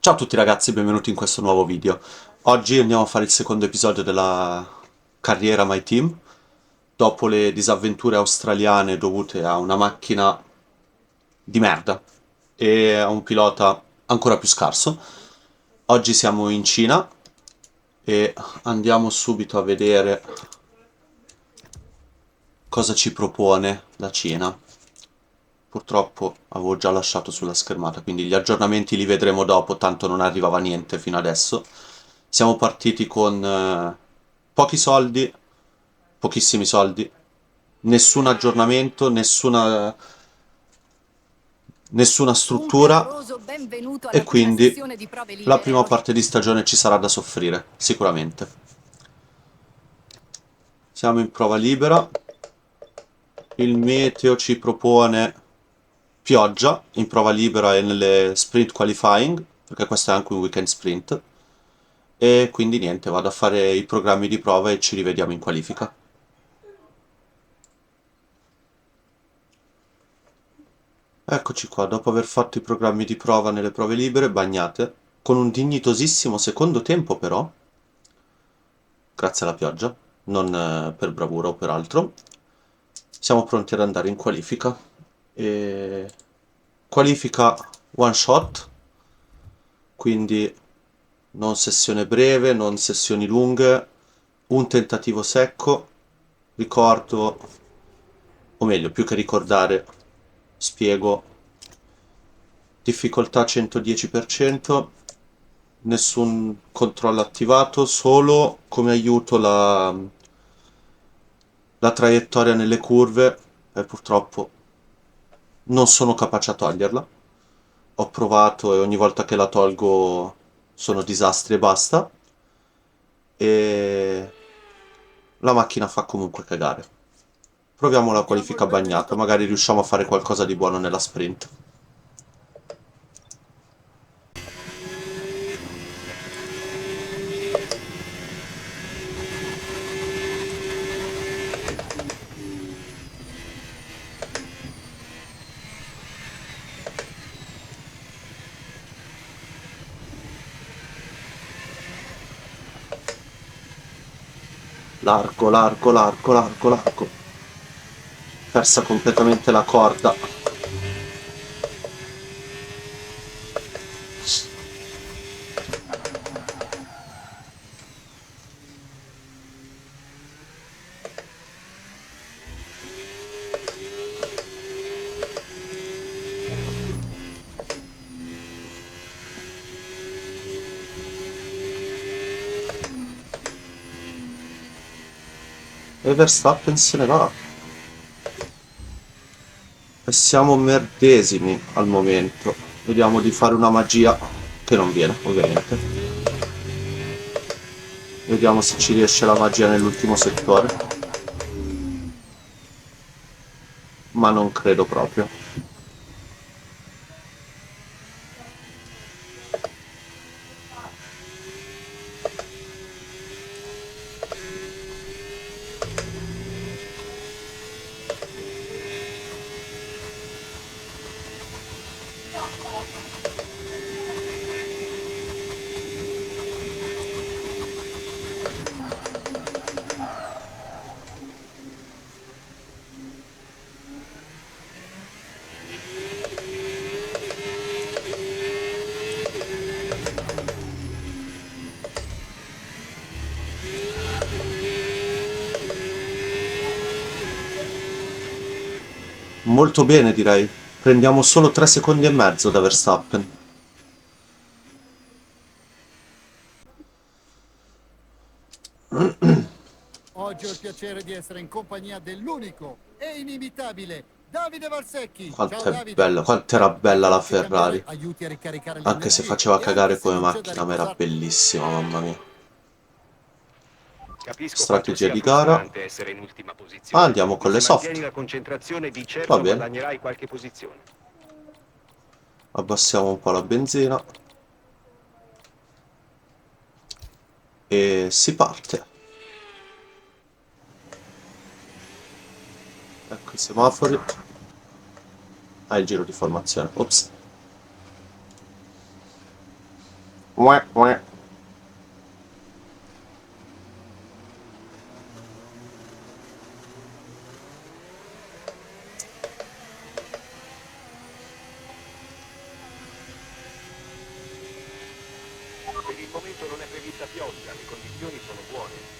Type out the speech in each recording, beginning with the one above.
Ciao a tutti ragazzi, benvenuti in questo nuovo video. Oggi andiamo a fare il secondo episodio della carriera My Team. Dopo le disavventure australiane dovute a una macchina di merda e a un pilota ancora più scarso, oggi siamo in Cina e andiamo subito a vedere cosa ci propone la Cina. Purtroppo avevo già lasciato sulla schermata, quindi gli aggiornamenti li vedremo dopo, tanto non arrivava niente fino adesso. Siamo partiti con pochi soldi, pochissimi soldi, nessun aggiornamento, nessuna Un struttura caloroso benvenuto e alla prima quindi sessione di prove la libere. prima parte di stagione ci sarà da soffrire, sicuramente. Siamo in prova libera, il meteo ci propone pioggia in prova libera e nelle sprint qualifying, perché questo è anche un weekend sprint, e quindi niente, vado a fare i programmi di prova e ci rivediamo in qualifica. Eccoci qua, dopo aver fatto i programmi di prova nelle prove libere, bagnate, con un dignitosissimo secondo tempo però, grazie alla pioggia, non per bravura o per altro, siamo pronti ad andare in qualifica. E... Qualifica one shot, quindi non sessione breve, non sessioni lunghe, un tentativo secco, ricordo, o meglio, più che ricordare, spiego, difficoltà 110%, nessun controllo attivato, solo come aiuto la traiettoria nelle curve, e purtroppo non sono capace a toglierla. Ho provato e ogni volta che la tolgo sono disastri e basta. E la macchina fa comunque cagare. Proviamo la Diamo il qualifica bagnata, benvenuto. magari riusciamo a fare qualcosa di buono nella sprint. Largo, largo, largo, largo, largo. Persa completamente la corda. E Verstappen se ne va. E siamo merdesimi al momento. Vediamo di fare una magia che non viene, ovviamente. Vediamo se ci riesce la magia nell'ultimo settore. Ma non credo proprio. Molto bene, direi. Prendiamo solo 3 secondi e mezzo da Verstappen. Oggi ho il piacere di essere in compagnia dell'unico e inimitabile Davide Valsecchi. Ciao Quanto è Davide. bella, quanto era bella la Anche cambiare Ferrari. aiuti a ricaricare le Anche se energie faceva e anche cagare se come non c'è da macchina, ma era riposare. bellissima, mamma mia. Capisco quanto Strategia sia di gara. frustrante essere in ultima Ah, posizione, andiamo ma con le se mantieni soft. la concentrazione di Va certo bene. guadagnerai qualche posizione. Abbassiamo un po' la benzina. E si parte. Ecco i semafori. Ah, il giro di formazione. Ops. Uè, uè. Per il momento non è prevista pioggia, le condizioni sono buone.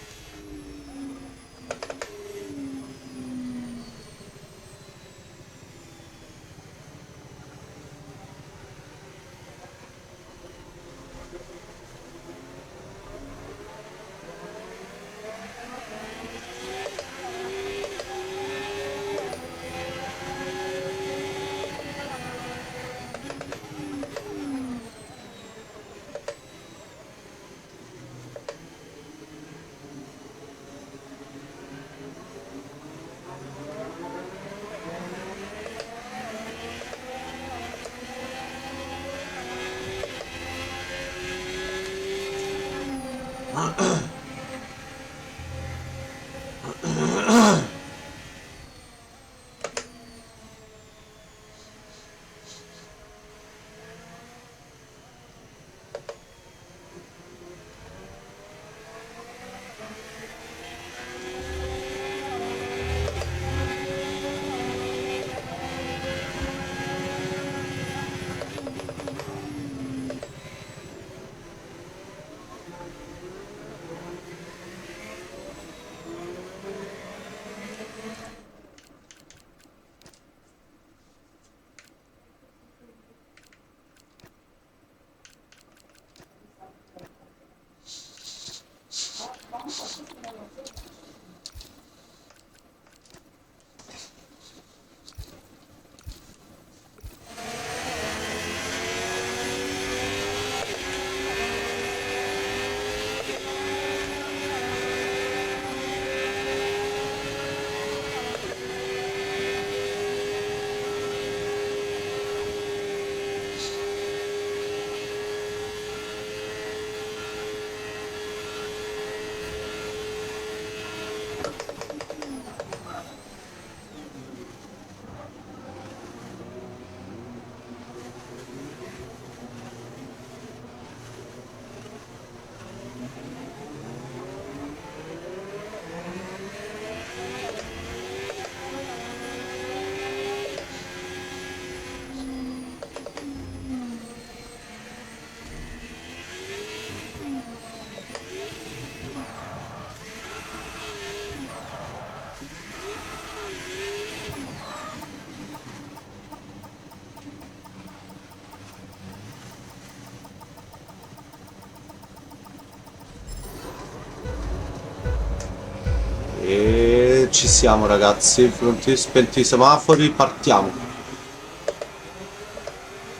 E ci siamo ragazzi, pronti, spenti i semafori, partiamo.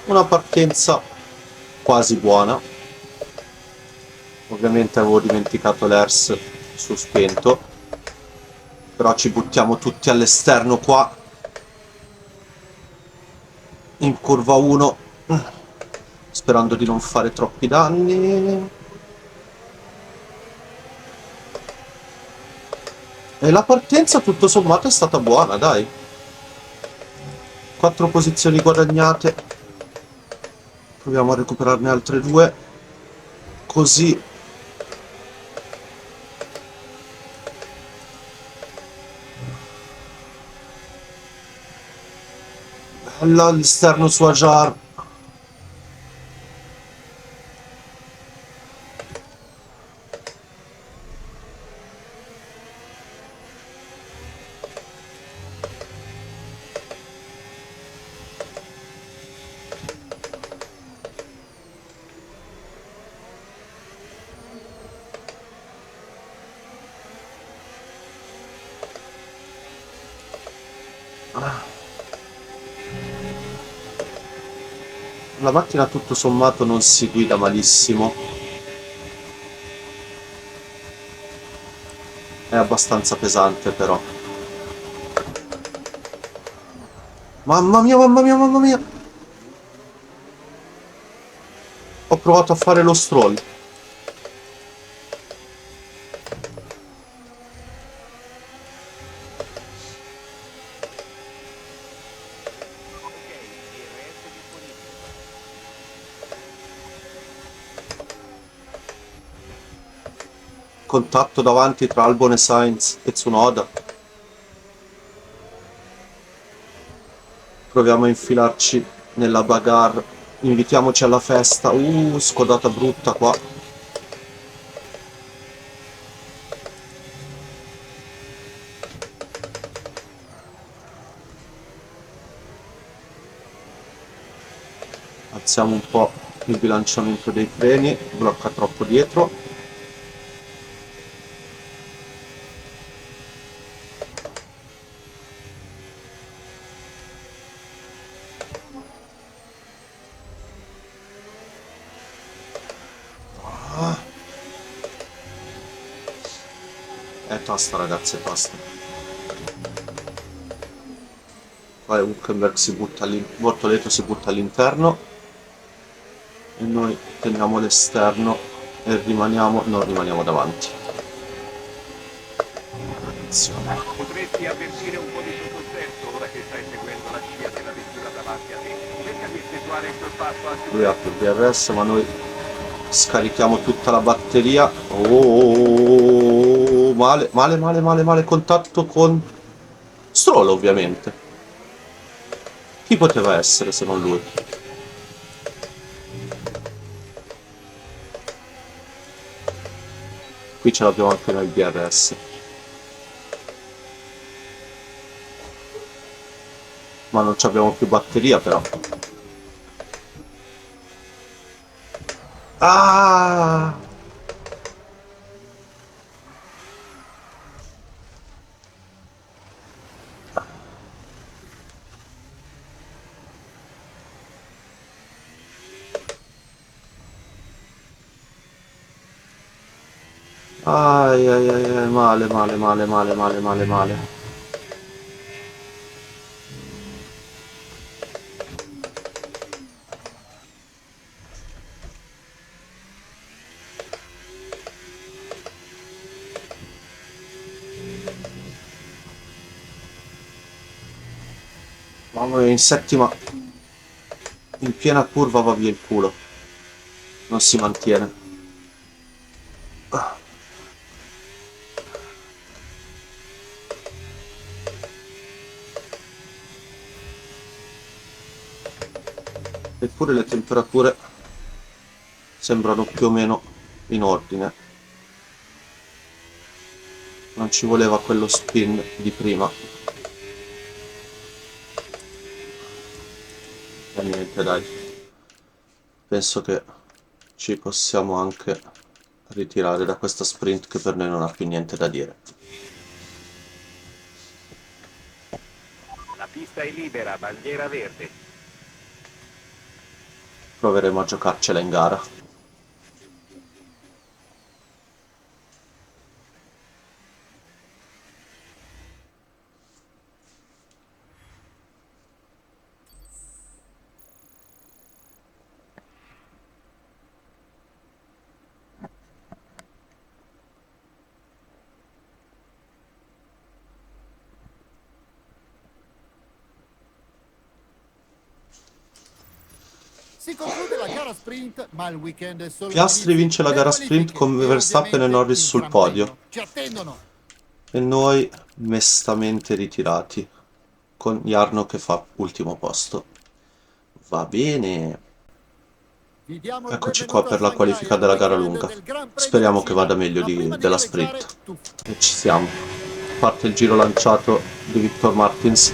Una partenza quasi buona. Ovviamente avevo dimenticato l'ERS su spento, però ci buttiamo tutti all'esterno qua, in curva 1, sperando di non fare troppi danni. E la partenza tutto sommato è stata buona, dai. 4 posizioni guadagnate. Proviamo a recuperarne altre 2. Così bella all'esterno su Ajar. La macchina tutto sommato non si guida malissimo. È abbastanza pesante però. Mamma mia, mamma mia, mamma mia! Ho provato a fare lo stroll. Ok, DRS disponibile. contatto davanti tra Albon e Sainz e Tsunoda. Proviamo a infilarci nella bagarre. Invitiamoci alla festa. Scodata brutta qua. Alziamo un po' il bilanciamento dei freni, blocca troppo dietro. È tosta ragazzi, è tosta. Poi Hülkenberg si butta Bortoleto si butta all'interno e noi teniamo l'esterno e non rimaniamo davanti. Attenzione. Potresti avvertire un po' di sottotesto ora che stai seguendo la scia della vettura davanti a te. Cerca di effettuare quel passo anche Lui apre il DRS, ma noi scarichiamo tutta la batteria. Male, contatto con Stroll ovviamente. Chi poteva essere se non lui? Qui ce l'abbiamo anche nel DRS. Ma non abbiamo più batteria però. Ah! Ai ai ai ai, male. Mamma mia, in settima, in piena curva va via il culo. Non si mantiene. Eppure le temperature sembrano più o meno in ordine. Non ci voleva quello spin di prima. E niente, dai. Penso che ci possiamo anche ritirare da questa sprint che per noi non ha più niente da dire. La pista è libera, bandiera verde. Proveremo a giocarcela in gara. Si conclude la gara sprint, ma il weekend è solo Piastri l'inizio. vince la Le gara sprint qualifiche con e Verstappen e ovviamente Norris il sul Gran podio. Premio ci attendono. E noi mestamente ritirati, con Jarno che fa ultimo posto. Va bene. Vi diamo il Eccoci qua benvenuto a per la Shanghai qualifica al della gara weekend lunga. del Gran Premio di Speriamo che Cina. vada meglio Ma prima di della gareggiare, sprint. tu E ci siamo. Parte il giro lanciato di Victor Martins.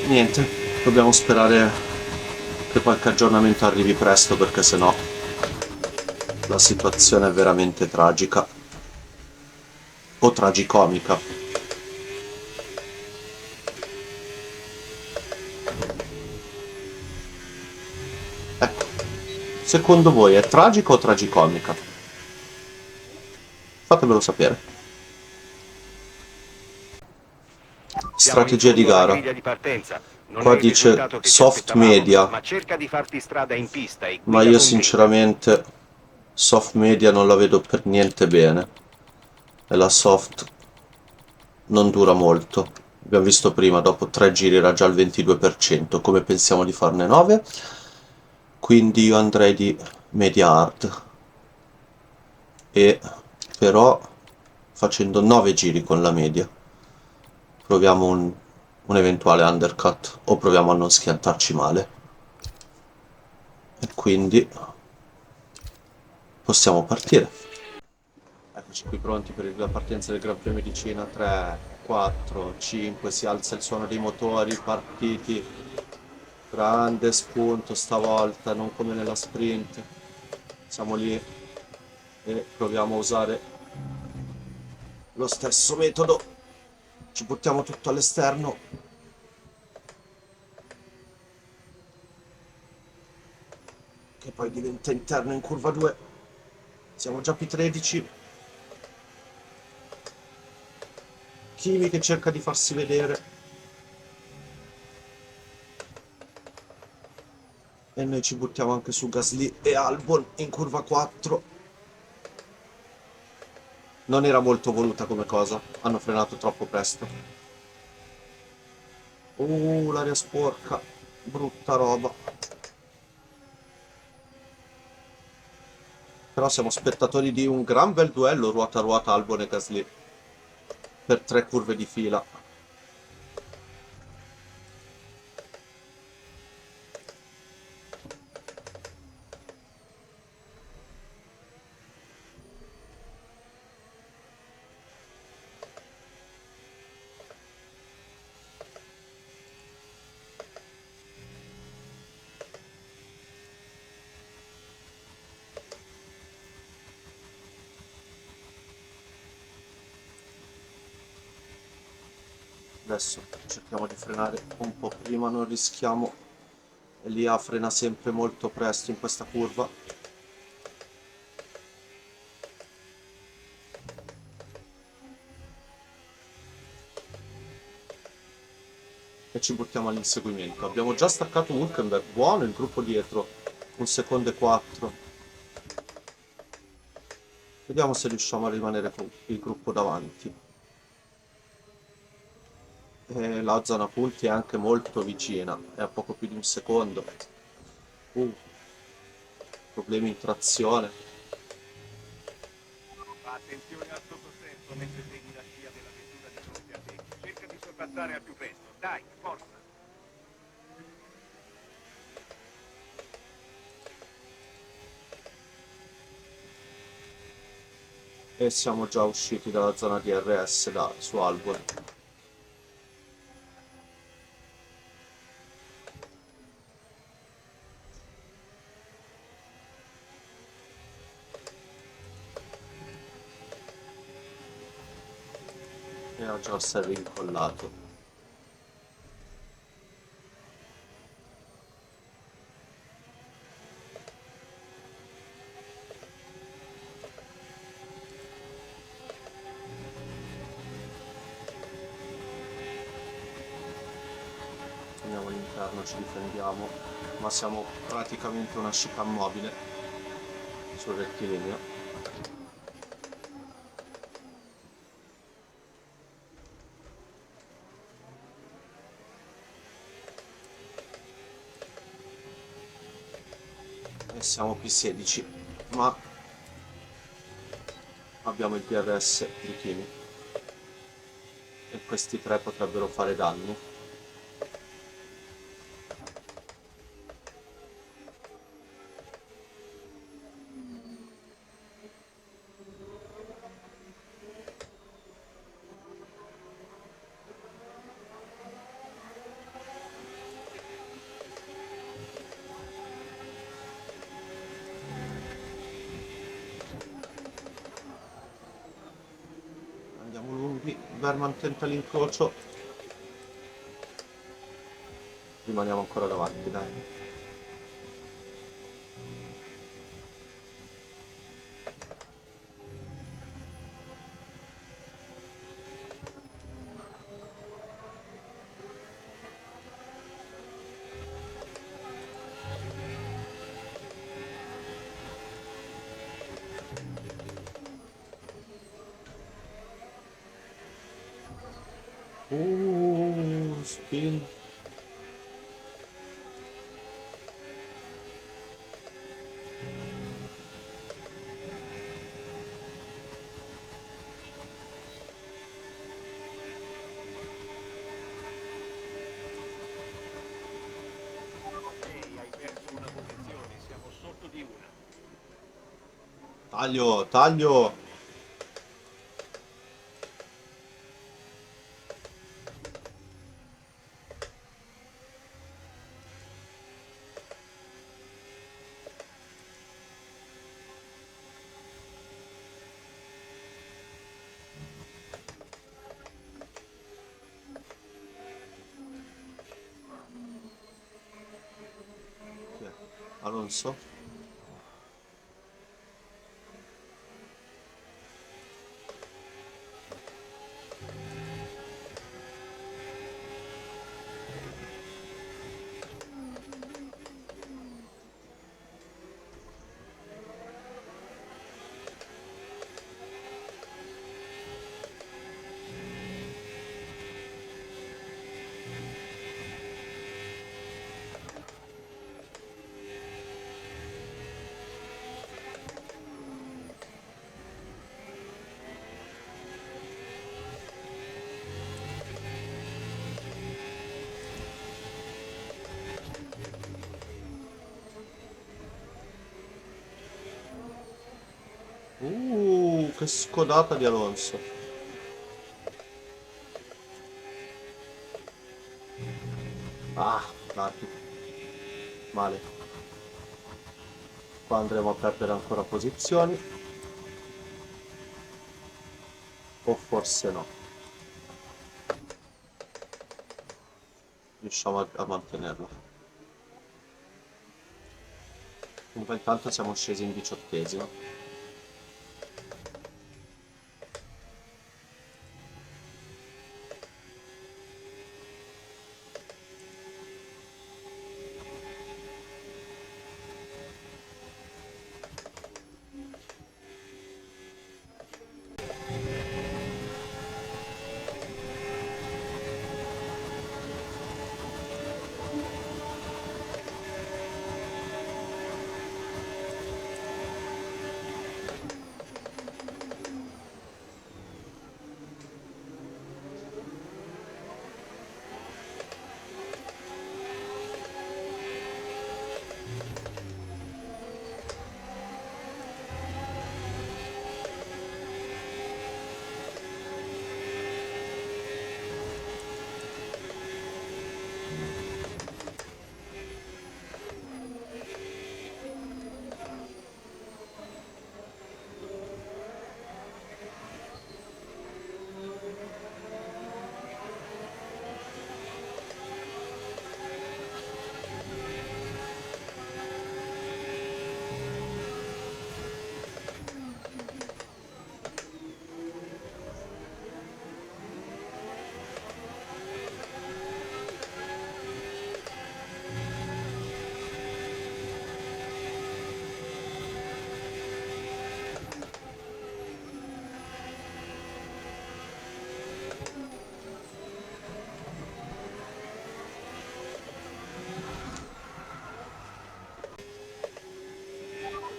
Niente, dobbiamo sperare che qualche aggiornamento arrivi presto perché sennò la situazione è veramente tragica o tragicomica. Ecco, secondo voi è tragica o tragicomica? Fatemelo sapere. Siamo in Strategia di fondo alla gara. griglia di partenza. Non è Qua il dice risultato che ci soft aspettavamo, media, ma cerca di farti strada in pista e ma guida io convinta. sinceramente soft media non la vedo per niente bene. E la soft non dura molto. Abbiamo visto prima, dopo 3 giri era già al 22%, come pensiamo di farne 9? Quindi io andrei di media hard. E però facendo 9 giri con la media proviamo un eventuale undercut o proviamo a non schiantarci male. E quindi possiamo partire. Eccoci qui pronti per la partenza del Gran Premio di Cina. 3, 4, 5, si alza il suono dei motori, partiti. Grande spunto stavolta, non come nella sprint. Siamo lì e proviamo a usare lo stesso metodo. Ci buttiamo tutto all'esterno. Che poi diventa interno in curva 2. Siamo già P13. Kimi che cerca di farsi vedere. E noi ci buttiamo anche su Gasly e Albon in curva 4. Non era molto voluta come cosa. Hanno frenato troppo presto. L'aria sporca. Brutta roba. Però siamo spettatori di un gran bel duello ruota a ruota Albon e Gasly. Per 3 curve di fila. Adesso cerchiamo di frenare un po' prima, non rischiamo. Elia frena sempre molto presto in questa curva. E ci buttiamo all'inseguimento. Abbiamo già staccato Hülkenberg, buono il gruppo dietro, 1 secondo e 4. Vediamo se riusciamo a rimanere con il gruppo davanti. E la zona punti è anche molto vicina, è a poco più di 1 secondo. Problemi in trazione. Fa attenzione al sottosenso mentre segui la scia della vettura di fronte a te. Cerca di sorpassare al più presto. Dai, forza! E siamo già usciti dalla zona DRS su Albon. E ha già si è rincollato. Andiamo all'interno, ci difendiamo, ma siamo praticamente una chicane mobile sul rettilineo. E siamo P16, ma abbiamo il DRS di Kimi e questi 3 potrebbero fare danni. Andiamo lunghi. Verman tenta l'incrocio. Rimaniamo ancora davanti, dai. Spin. Ok, hai perso una posizione, siamo sotto di una. Taglio, taglio. Chi è? Alonso. Che scodata di Alonso. Ah, dai, male. Qua andremo a perdere ancora posizioni. O forse no. Riusciamo a mantenerlo. Comunque intanto siamo scesi in 18esimo.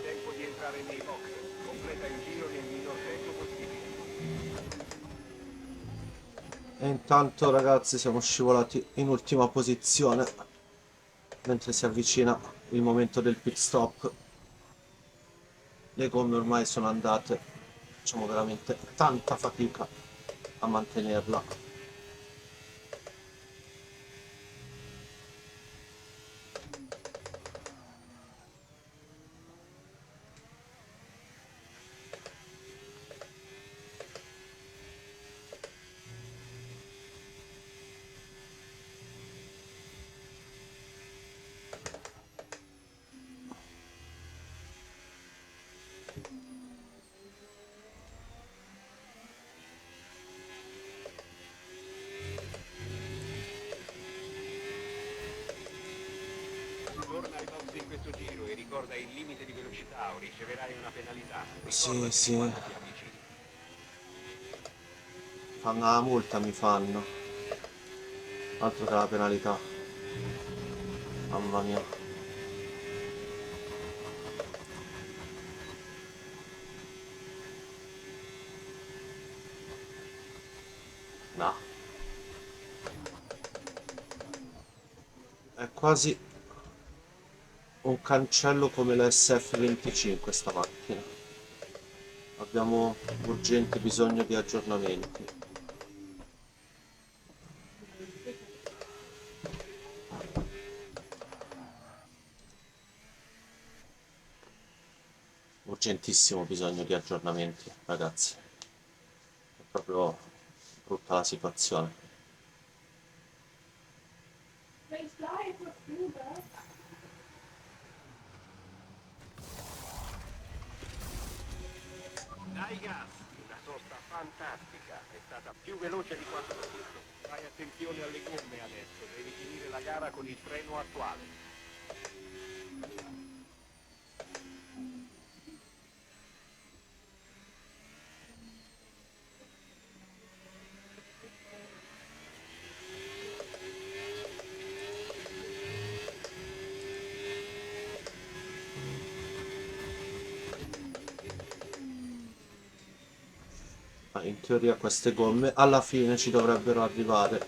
Tempo di entrare nei box. Completa il giro nel minor tempo possibile. E intanto ragazzi siamo scivolati in ultima posizione. Mentre si avvicina il momento del pit stop. Le gomme ormai sono andate. Facciamo veramente tanta fatica a mantenerla. ricorda il limite di velocità o riceverai una penalità. Sì, Ricordatene sì. quando ti avvicini. Fanno la multa, mi fanno. Altro che la penalità. Mamma mia. No. È quasi un cancello come la SF25 sta macchina. Abbiamo urgente bisogno di aggiornamenti. Urgentissimo bisogno di aggiornamenti, ragazzi. È proprio brutta la situazione. Dai gas! Una sosta fantastica, è stata più veloce di quanto previsto. Fai attenzione alle gomme adesso, devi finire la gara con il freno attuale. Ma in teoria queste gomme alla fine ci dovrebbero arrivare,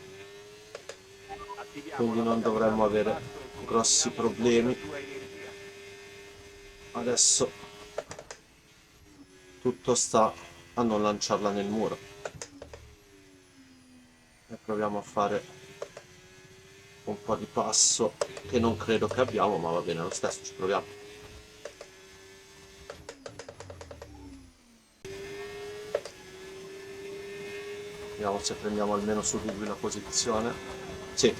Attiviamo quindi la non modalità dovremmo avere monopasso e grossi consumiamo un po' della problemi. sua energia. Adesso tutto sta a non lanciarla nel muro. E proviamo a fare un po' di passo che non credo che abbiamo, ma va bene lo stesso, ci proviamo. Vediamo se prendiamo almeno su di lui la posizione. Sì.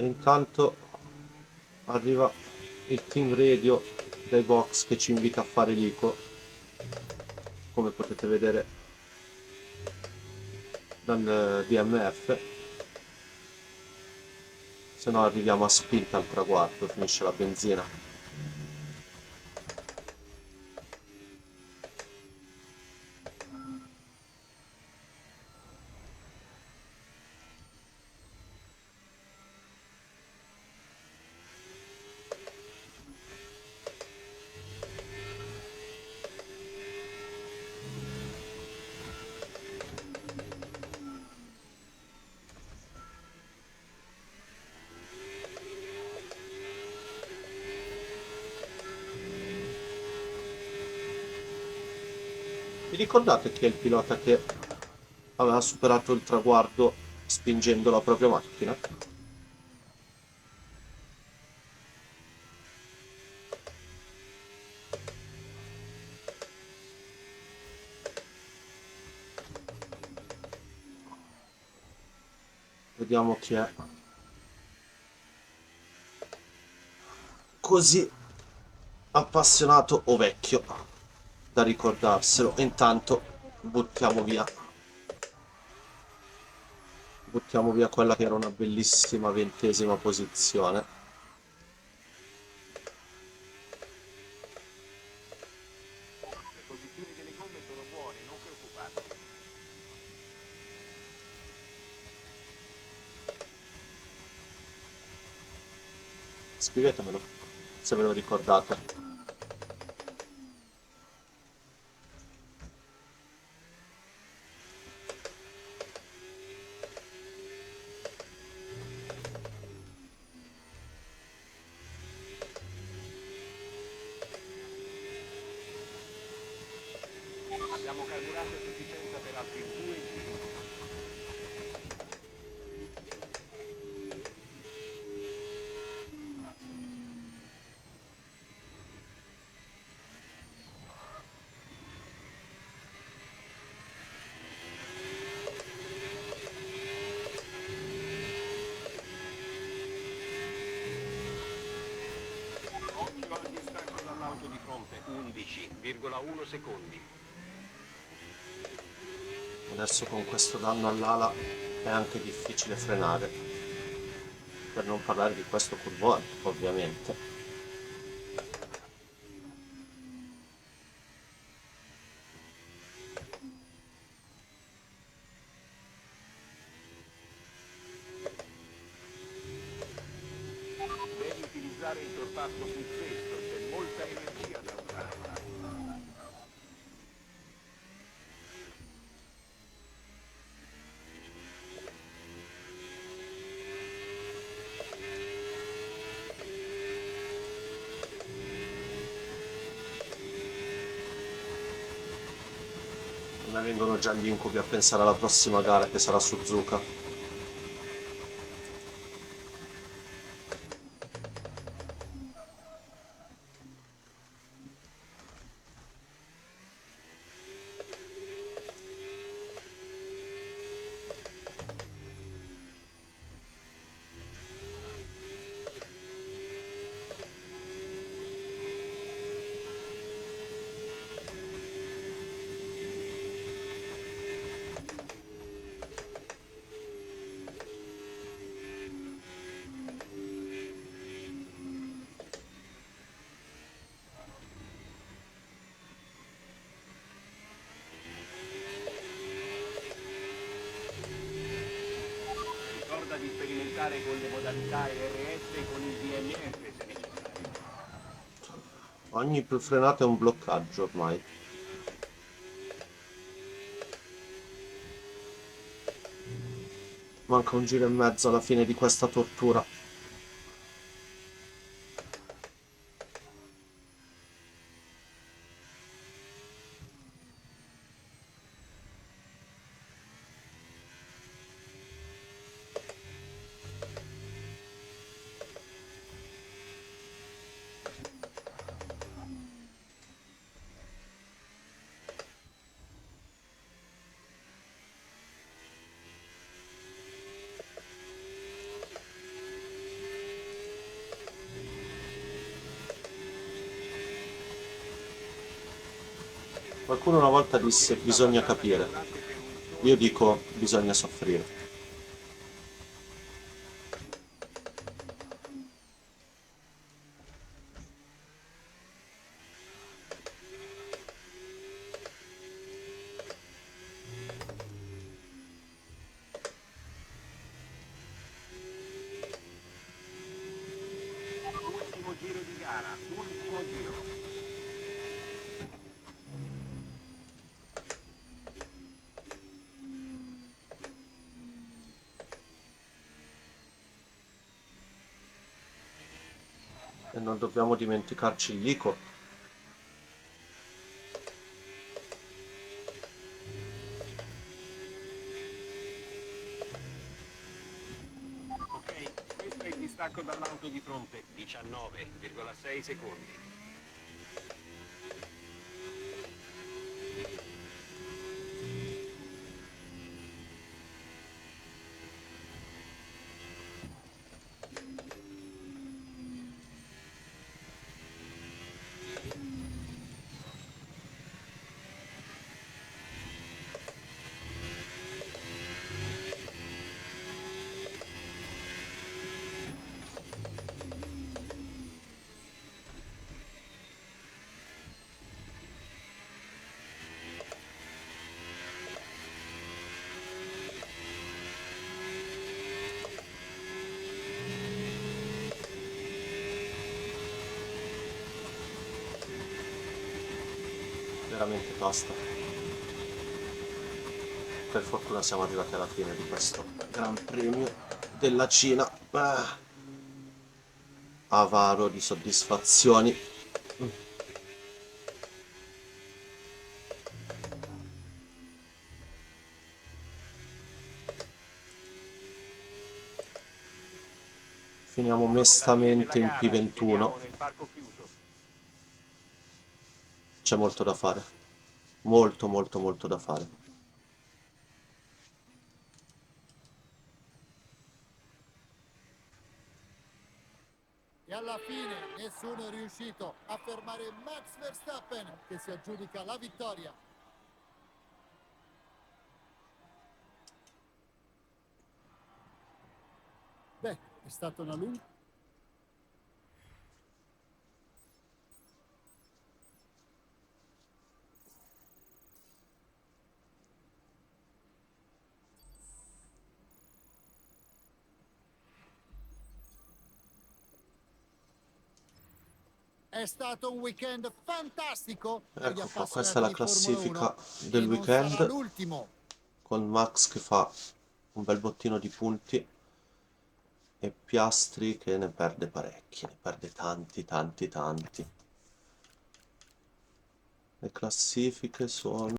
E intanto arriva il team radio dai box che ci invita a fare l'ICO, come potete vedere dal DMF, se no arriviamo a spinta al traguardo, finisce la benzina. Vi ricordate chi è il pilota che aveva superato il traguardo spingendo la propria macchina? Vediamo chi è. Così appassionato o vecchio da ricordarselo. E intanto buttiamo via quella che era una bellissima 20ª posizione. Le posizioni delle gomme sono buone, non preoccupatevi. Scrivetemelo se ve lo ricordate. Abbiamo carburante a sufficienza per altri 2 giri. Occhio al distacco dall'auto di fronte, 11,1 secondi. Adesso con questo danno all'ala è anche difficile frenare, per non parlare di questo curvone, ovviamente. Devi utilizzare il sorpasso più spesso, c'è molta energia da usare. A me vengono già gli incubi a pensare alla prossima gara che sarà Suzuka. Ricorda di sperimentare con le modalità RS e con il DNF se necessario. Ogni frenata è un bloccaggio ormai. Manca un giro e mezzo alla fine di questa tortura. Qualcuno una volta disse bisogna capire. Io dico bisogna soffrire. Ultimo giro di gara, ultimo giro. E non dobbiamo dimenticarci il Lico. Ok, questo è il distacco dall'auto di fronte, 19,6 secondi. veramente tosta. Per fortuna siamo arrivati alla fine di questo Gran Premio della Cina. Avaro di soddisfazioni. Finiamo mestamente in P21. Nel parco chiuso. C'è molto da fare. Molto, molto, molto da fare. E alla fine nessuno è riuscito a fermare Max Verstappen che si aggiudica la vittoria. Beh, è stata una lunga... È stato un weekend fantastico per gli Ecco qua, questa è appassionati la di Formula 1 classifica del e non sarà weekend, l'ultimo. con Max che fa un bel bottino di punti e Piastri che ne perde parecchi, ne perde tanti, tanti, tanti. Le classifiche sono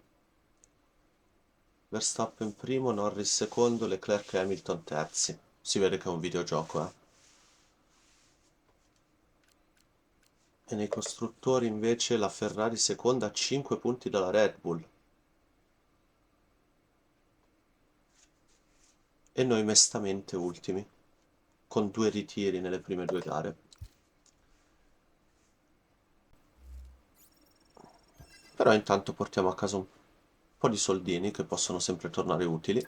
Verstappen primo, Norris secondo, Leclerc e Hamilton terzi. Si vede che è un videogioco, eh. E nei costruttori invece la Ferrari seconda a 5 punti dalla Red Bull. E noi mestamente ultimi, con 2 ritiri nelle prime 2 gare. Però intanto portiamo a casa un po' di soldini che possono sempre tornare utili,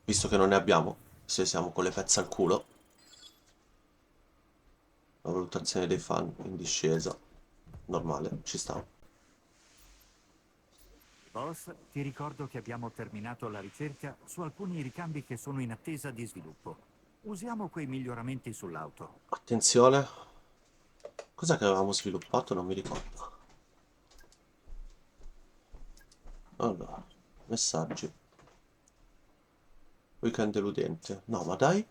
visto che non ne abbiamo, se siamo con le pezze al culo. La valutazione dei fan in discesa, normale, ci sta. Boss, ti ricordo che abbiamo terminato la ricerca su alcuni ricambi che sono in attesa di sviluppo. Usiamo quei miglioramenti sull'auto. Attenzione, cos'è che avevamo sviluppato? Non mi ricordo. Allora, messaggi. Weekend deludente. No, ma dai.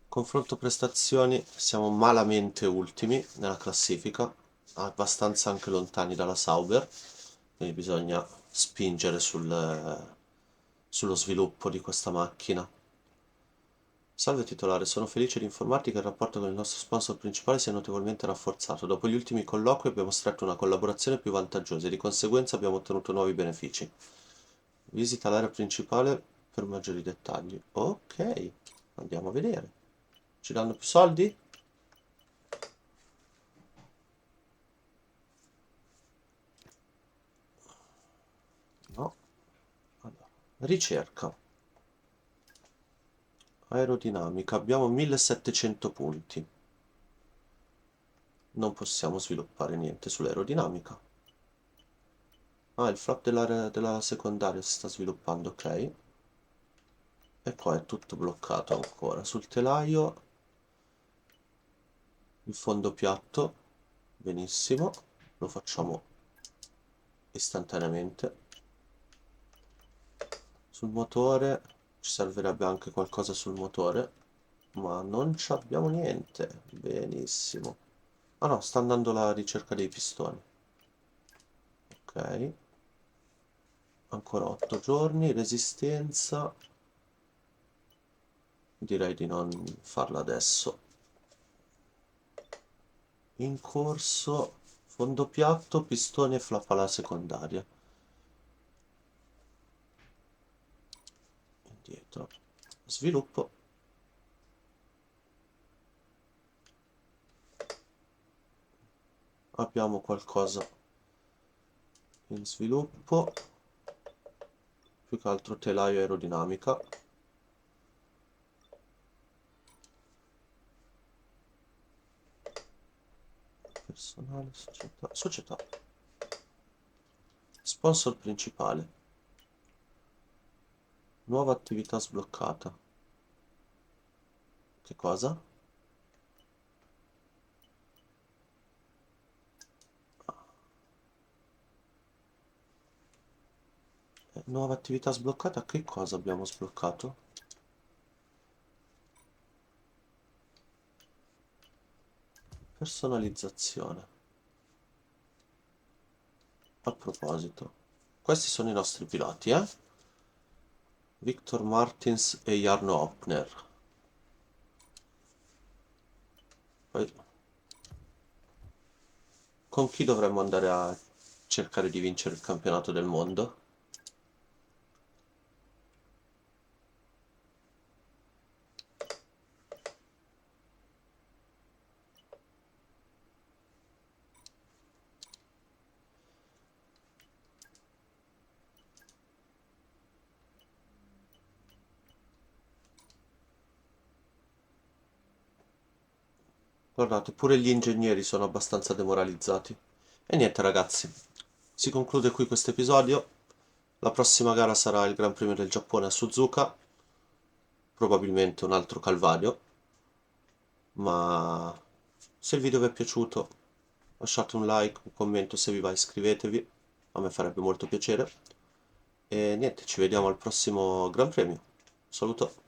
Confronto prestazioni, siamo malamente ultimi nella classifica, abbastanza anche lontani dalla Sauber, quindi bisogna spingere sullo sviluppo di questa macchina. Salve titolare, sono felice di informarti che il rapporto con il nostro sponsor principale si è notevolmente rafforzato. Dopo gli ultimi colloqui abbiamo stretto una collaborazione più vantaggiosa e di conseguenza abbiamo ottenuto nuovi benefici. Visita l'area principale per maggiori dettagli. Ok, andiamo a vedere. Ci danno più soldi? No. Allora, ricerca. Aerodinamica. Abbiamo 1700 punti. Non possiamo sviluppare niente sull'aerodinamica. Ah, il flap della secondaria si sta sviluppando, ok. E qua è tutto bloccato ancora. Sul telaio il fondo piatto. Benissimo. Lo facciamo istantaneamente. Sul motore ci servirebbe anche qualcosa sul motore, ma non ci abbiamo niente. Benissimo. Ah no, sta andando la ricerca dei pistoni. Ok. Ancora 8 giorni. Resistenza. Direi di non farla adesso. In corso. Fondo piatto, pistone e flap alla secondaria. Indietro. Sviluppo. Abbiamo qualcosa in sviluppo. Più che altro telaio aerodinamica. Personale, società. Sponsor principale. Nuova attività sbloccata. Che cosa? Nuova attività sbloccata, che cosa abbiamo sbloccato? Personalizzazione. A proposito, questi sono i nostri piloti, Victor Martins e Jarno Opner. Poi, con chi dovremmo andare a cercare di vincere il campionato del mondo? Guardate, pure gli ingegneri sono abbastanza demoralizzati. E niente ragazzi, si conclude qui questo episodio. La prossima gara sarà il Gran Premio del Giappone a Suzuka, probabilmente un altro calvario, ma se il video vi è piaciuto lasciate un like, un commento, se vi va iscrivetevi, a me farebbe molto piacere. E niente, ci vediamo al prossimo Gran Premio. Saluto.